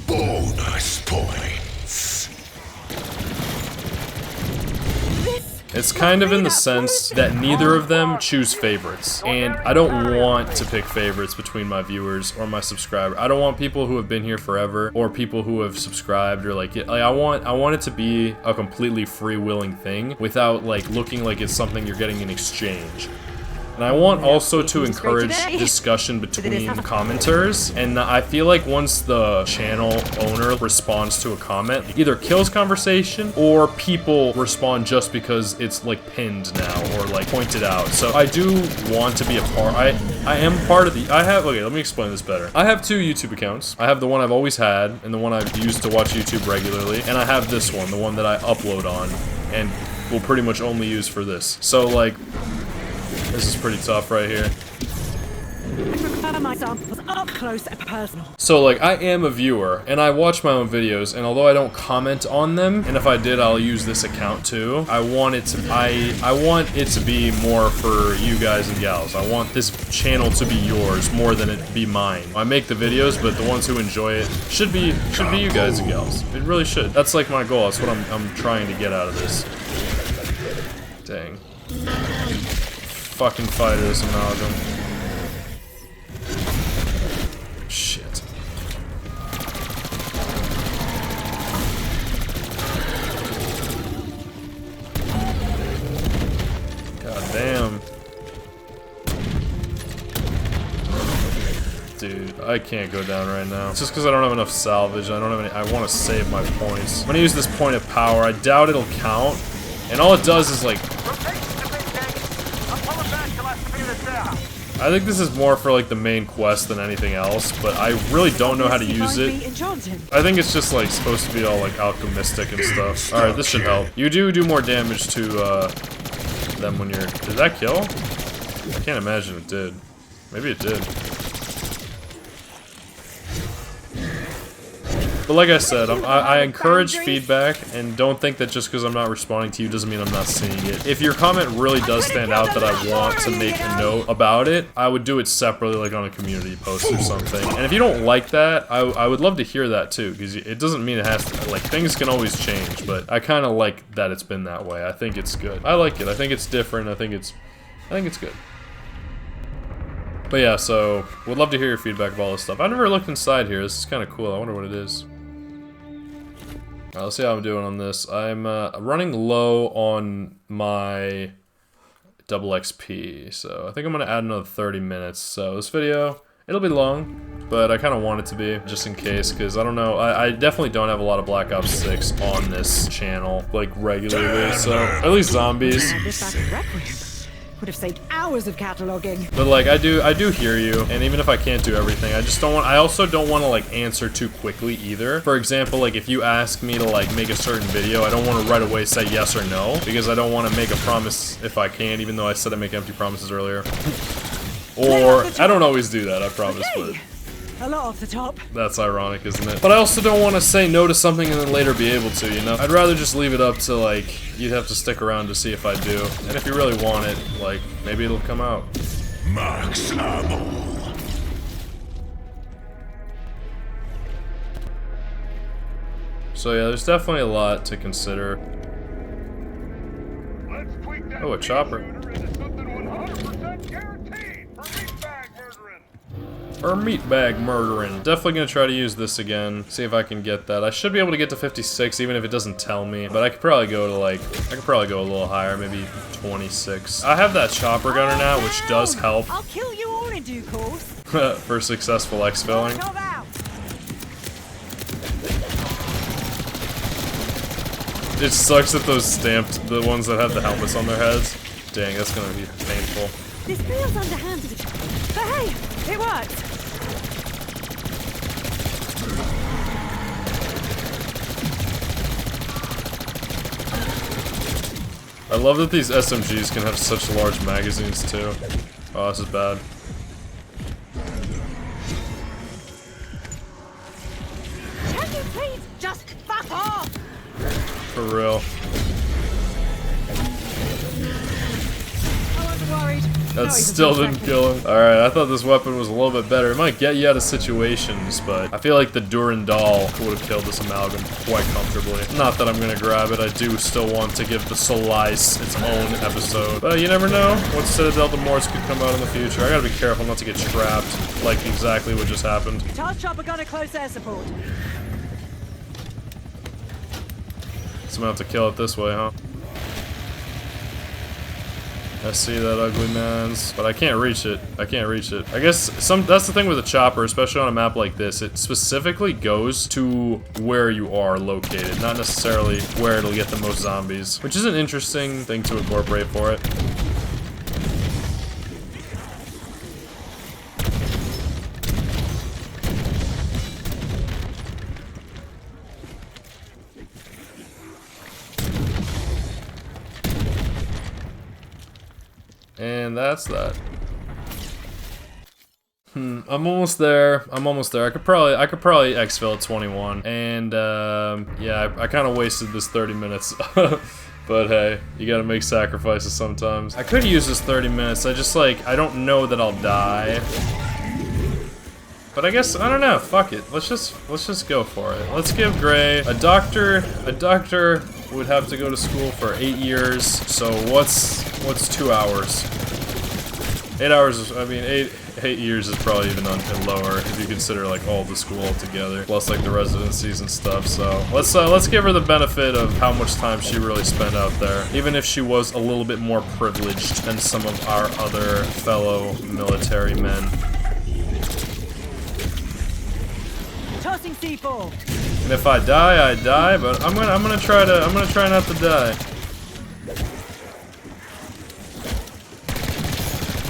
Bonus points. it's kind of in the sense that neither of them choose favorites, and I don't want to pick favorites between my viewers or my subscribers. I don't want people who have been here forever or people who have subscribed or like I want it to be a completely freewheeling thing without like looking like it's something you're getting in exchange. And I want also to encourage discussion between commenters, and I feel like once the channel owner responds to a comment, either kills conversation or people respond just because it's like pinned now or like pointed out. So I do want to be a part. I am part of the, okay, let me explain this better. I have 2 YouTube accounts. I have the one I've always had and the one I've used to watch YouTube regularly, and I have this one, the one that I upload on and will pretty much only use for this. So like, this is pretty tough right here. Up close and personal. So like, I am a viewer and I watch my own videos, and although I don't comment on them, and if I did I'll use this account too, I want it to be more for you guys and gals. I want this channel to be yours more than it be mine. I make the videos, but the ones who enjoy it should be you guys and gals. It really should. That's like my goal. That's what I'm trying to get out of this. Dang. Fucking fighters, Amalgam. Shit. God damn. Dude, I can't go down right now. It's just because I don't have enough salvage. I don't have any. I want to save my points. I'm gonna use this point of power. I doubt it'll count. And all it does is like, I think this is more for like the main quest than anything else, but I really don't know how to use it. I think it's just like supposed to be all like alchemistic and stuff. Alright, this should help. You do more damage to them when you're... Did that kill? I can't imagine it did. Maybe it did. But like I said, I encourage feedback, and don't think that just because I'm not responding to you doesn't mean I'm not seeing it. If your comment really does stand out that I want to make a note about it, I would do it separately, like on a community post or something. And if you don't like that, I would love to hear that too, because it doesn't mean it has to, like, things can always change, but I kind of like that it's been that way. I think it's good. I like it. I think it's different. I think it's good. But yeah, so would love to hear your feedback of all this stuff. I never looked inside here. This is kind of cool. I wonder what it is. Alright, let's see how I'm doing on this. I'm running low on my double XP, so I think I'm gonna add another 30 minutes. So this video, it'll be long, but I kind of want it to be, just in case, because I don't know, I definitely don't have a lot of Black Ops 6 on this channel, like, regularly, so, at least zombies. Would have saved hours of cataloging. But like, I do hear you, and even if I can't do everything, I also don't want to like answer too quickly either. For example, like if you ask me to like make a certain video, I don't want to right away say yes or no, because I don't want to make a promise if I can't, even though I said I make empty promises earlier. Or, I don't always do that, I promise, but... A lot off the top. That's ironic, isn't it? But I also don't want to say no to something and then later be able to, you know? I'd rather just leave it up to, like, you'd have to stick around to see if I do. And if you really want it, like, maybe it'll come out. Max ammo. So yeah, there's definitely a lot to consider. Oh, a chopper. Or meatbag murdering. Definitely gonna try to use this again. See if I can get that. I should be able to get to 56 even if it doesn't tell me. But I could probably go to like, I could probably go a little higher, maybe 26. I have that chopper gunner now, which does help. I'll kill you all in due course. For successful exfilling. It sucks that those stamped, the ones that have the helmets on their heads. Dang, that's gonna be painful. This feels underhanded, but hey, it works. I love that these SMGs can have such large magazines too. Oh, this is bad. Can you please just fuck off? For real. I was worried. That still didn't kill him. Alright, I thought this weapon was a little bit better. It might get you out of situations, but I feel like the Durandal would have killed this amalgam quite comfortably. Not that I'm gonna grab it, I do still want to give the Solais its own episode. But you never know what Citadel de Morts could come out in the future. I gotta be careful not to get trapped, like exactly what just happened. Task chopper gunner close air support. So I'm gonna have to kill it this way, huh? I see that ugly man's, but I can't reach it. I can't reach it. I guess that's the thing with a chopper, especially on a map like this. It specifically goes to where you are located, not necessarily where it'll get the most zombies, which is an interesting thing to incorporate for it. And that's that. I'm almost there. I'm almost there. I could probably exfil at 21. And yeah, I kind of wasted this 30 minutes. But hey, you gotta make sacrifices sometimes. I could use this 30 minutes. I just like, I don't know that I'll die. But I guess, I don't know, fuck it. Let's just go for it. Let's give Gray a doctor would have to go to school for 8 years. So what's 2 hours? 8 hours is, I mean, eight years is probably even lower if you consider like all the school together, plus like the residencies and stuff. So let's give her the benefit of how much time she really spent out there, even if she was a little bit more privileged than some of our other fellow military men. Tossing C4. And if I die, I die, but I'm gonna try not to die.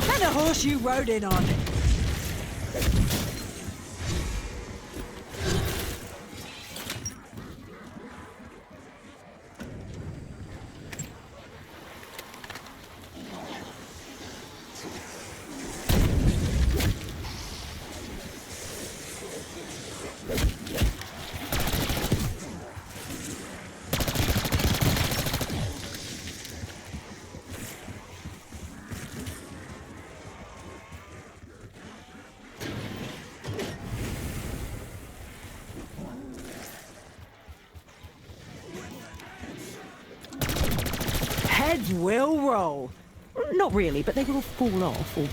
And the horse you rode in on. Heads will roll. Not really, but they will fall off or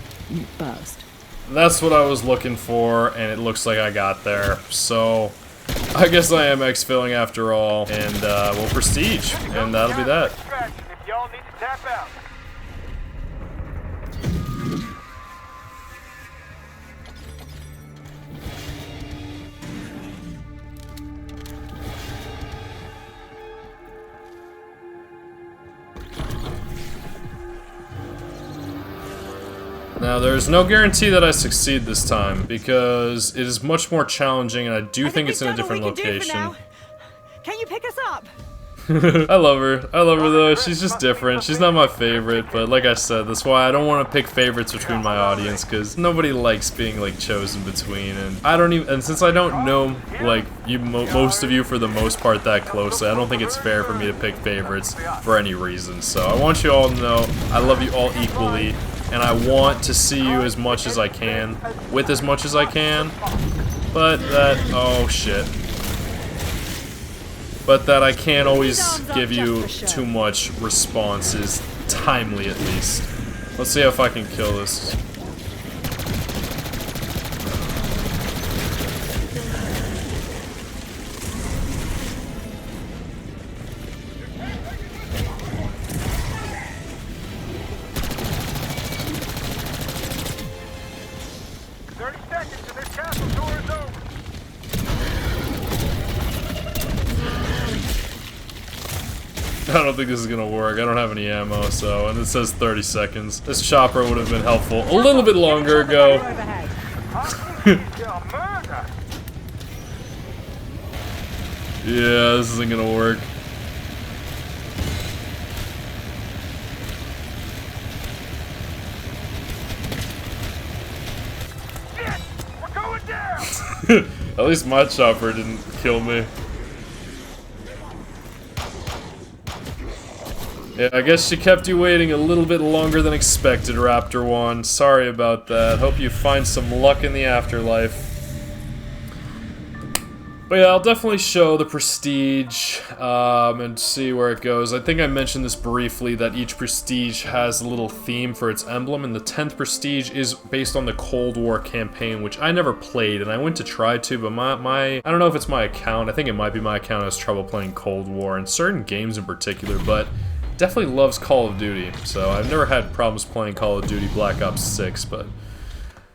burst. That's what I was looking for, and it looks like I got there. So, I guess I am exfilling after all, and we'll prestige, and that'll be that. If y'all need to tap out. Now, there's no guarantee that I succeed this time, because it is much more challenging, and I do think it's in a different location. Can you pick us up? I love her. I love her, though. She's just different. She's not my favorite, but like I said, that's why I don't want to pick favorites between my audience, because nobody likes being, like, chosen between, and I don't even, and since I don't know, like, most of you for the most part that closely, I don't think it's fair for me to pick favorites for any reason, so I want you all to know I love you all equally, and I want to see you as much as I can, with as much as I can, but that, oh shit. But that I can't always give you too much responses, timely at least. Let's see if I can kill this. I don't think this is gonna work. I don't have any ammo, so, and it says 30 seconds. This chopper would have been helpful a little bit longer ago. Yeah, this isn't gonna work. We're going down. At least my chopper didn't kill me. Yeah, I guess she kept you waiting a little bit longer than expected, Raptor 1. Sorry about that. Hope you find some luck in the afterlife. But yeah, I'll definitely show the prestige and see where it goes. I think I mentioned this briefly, that each prestige has a little theme for its emblem, and the 10th prestige is based on the Cold War campaign, which I never played, and I went to try to, but I don't know if it's my account. I think it might be my account has trouble playing Cold War, and certain games in particular, but definitely loves Call of Duty, so I've never had problems playing Call of Duty Black Ops 6, but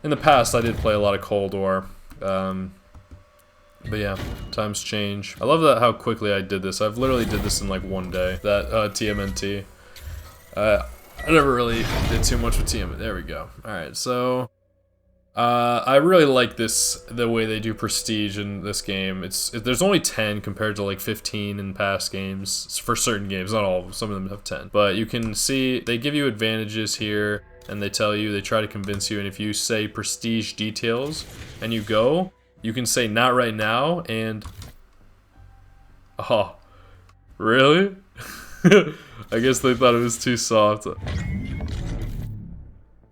in the past I did play a lot of Cold War. But yeah, times change. I love that how quickly I did this. I've literally did this in like one day, that TMNT. I never really did too much with TMNT. There we go. Alright, so I really like the way they do prestige in this game. There's only 10 compared to like 15 in past games, for certain games, not all of them, some of them have 10. But you can see, they give you advantages here, and they try to convince you, and if you say prestige details, and you go, you can say not right now, and... Oh. Really? I guess they thought it was too soft.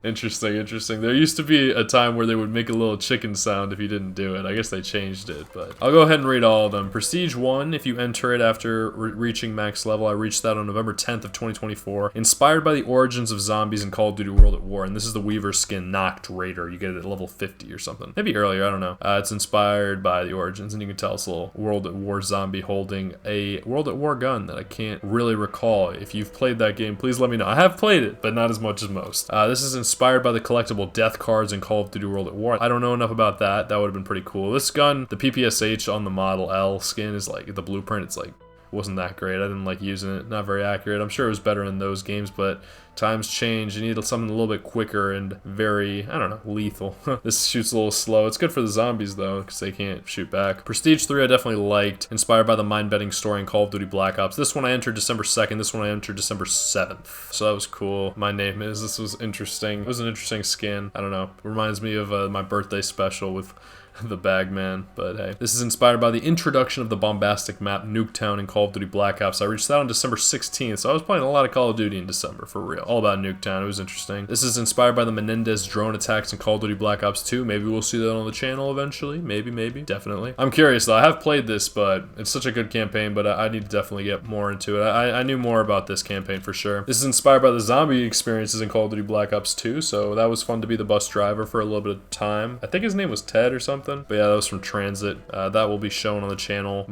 Interesting, interesting. There used to be a time where they would make a little chicken sound if you didn't do it. I guess they changed it, but I'll go ahead and read all of them. Prestige 1, if you enter it after reaching max level. I reached that on November 10th of 2024. Inspired by the origins of zombies in Call of Duty World at War, and this is the Weaver skin, Noct Raider. You get it at level 50 or something. Maybe earlier, I don't know. It's inspired by the origins, and you can tell it's a little World at War zombie holding a World at War gun that I can't really recall. If you've played that game, please let me know. I have played it, but not as much as most. This is inspired by the collectible death cards in Call of Duty World at War. I don't know enough about that. That would have been pretty cool. This gun, the PPSH on the Model L skin is like, the blueprint, it's like, wasn't that great. I didn't like using it. Not very accurate. I'm sure it was better in those games, but times change. You need something a little bit quicker and very, I don't know, lethal. This shoots a little slow. It's good for the zombies though, because they can't shoot back. Prestige 3 I definitely liked. Inspired by the mind-bending story in Call of Duty Black Ops. This one I entered December 2nd. This one I entered December 7th. So that was cool. My name is. This was interesting. It was an interesting skin. I don't know. Reminds me of my birthday special with the Bagman, but hey. This is inspired by the introduction of the bombastic map Nuketown in Call of Duty Black Ops. I reached that on December 16th, so I was playing a lot of Call of Duty in December, for real. all about Nuketown. It was interesting. This is inspired by the Menendez drone attacks in Call of Duty Black Ops 2. Maybe we'll see that on the channel eventually. Maybe, definitely. I'm curious though. I have played this, but it's such a good campaign, but I need to definitely get more into it. I knew more about this campaign for sure. This is inspired by the zombie experiences in Call of Duty Black Ops 2, so that was fun to be the bus driver for a little bit of time. I think his name was Ted or something, but yeah, that was from Transit. That will be shown on the channel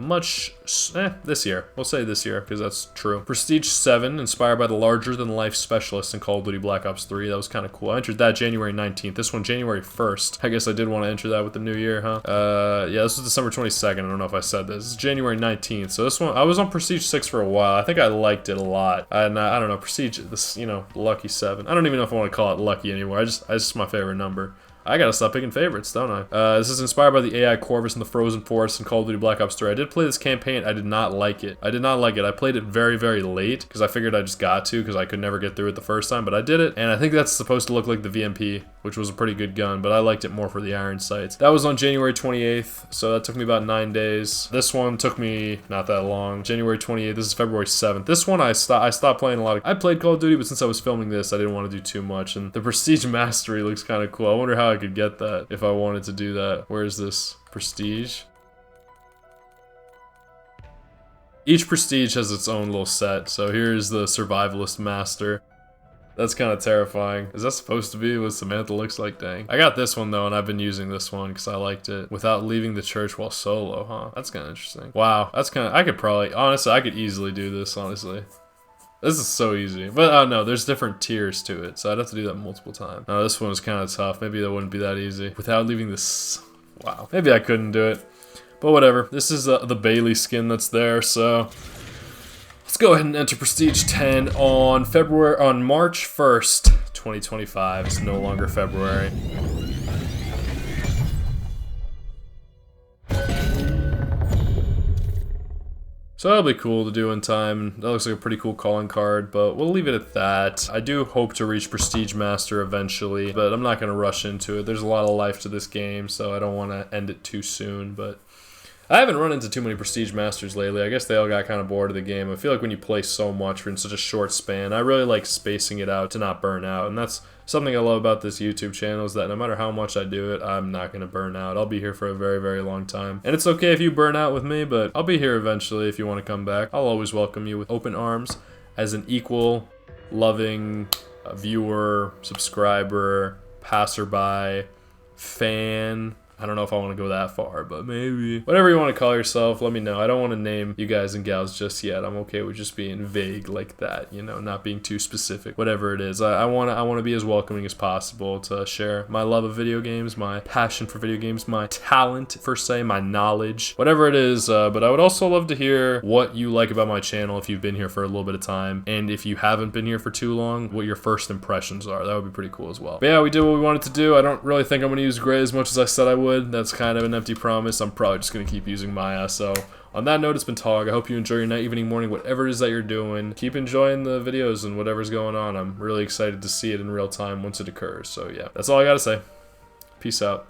this year. We'll say this year, because that's true. Prestige 7, inspired by the larger-than-life specialists in Call of Duty Black Ops 3. That was kind of cool. I entered that January 19th. This one, January 1st. I guess I did want to enter that with the new year, huh? Yeah, this was December 22nd. I don't know if I said this. This is January 19th. So this one, I was on Prestige 6 for a while. I think I liked it a lot. And I don't know, Prestige, this, you know, Lucky 7. I don't even know if I want to call it Lucky anymore. It's just my favorite number. I gotta stop picking favorites, don't I? This is inspired by the AI Corvus in the Frozen Forest in Call of Duty Black Ops 3. I did play this campaign. I did not like it. I played it very, very late because I figured I just got to because I could never get through it the first time, but I did it. And I think that's supposed to look like the VMP, which was a pretty good gun, but I liked it more for the iron sights. That was on January 28th, so that took me about 9 days. This one took me not that long. January 28th, this is February 7th. This one I stopped playing a lot. I played Call of Duty, but since I was filming this, I didn't want to do too much. And the Prestige Mastery looks kind of cool. I wonder how I could get that if I wanted to do that. Where is this? Prestige? Each Prestige has its own little set, so here's the Survivalist Master. That's kind of terrifying. Is that supposed to be what Samantha looks like? Dang. I got this one though, and I've been using this one because I liked it. Without leaving the church while solo, huh? That's kind of interesting. Wow, that's kind of, I could probably, honestly, I could easily do this, honestly. This is so easy. But no, there's different tiers to it, so I'd have to do that multiple times. No, this one was kind of tough. Maybe that wouldn't be that easy. Without leaving this, wow. Maybe I couldn't do it. But whatever. This is the Bailey skin that's there, so let's go ahead and enter Prestige 10 on March 1st, 2025. It's no longer February. So that'll be cool to do in time. That looks like a pretty cool calling card, but we'll leave it at that. I do hope to reach Prestige Master eventually, but I'm not going to rush into it. There's a lot of life to this game, so I don't want to end it too soon, but I haven't run into too many Prestige Masters lately. I guess they all got kind of bored of the game. I feel like when you play so much in such a short span, I really like spacing it out to not burn out, and that's something I love about this YouTube channel is that no matter how much I do it, I'm not going to burn out. I'll be here for a very, very long time. And it's okay if you burn out with me, but I'll be here eventually if you want to come back. I'll always welcome you with open arms as an equal, loving viewer, subscriber, passerby, fan. I don't know if I want to go that far, but maybe. Whatever you want to call yourself, let me know. I don't want to name you guys and gals just yet. I'm okay with just being vague like that, you know, not being too specific. Whatever it is, I want to be as welcoming as possible to share my love of video games, my passion for video games, my talent, per se, my knowledge, whatever it is. But I would also love to hear what you like about my channel if you've been here for a little bit of time. And if you haven't been here for too long, what your first impressions are. That would be pretty cool as well. But yeah, we did what we wanted to do. I don't really think I'm going to use gray as much as I said I would. That's kind of an empty promise. I'm probably just going to keep using Maya. So on that note, it's been Tog. I hope you enjoy your night, evening, morning, whatever it is that you're doing. Keep enjoying the videos and whatever's going on. I'm really excited to see it in real time once it occurs. So yeah, that's all I got to say. Peace out.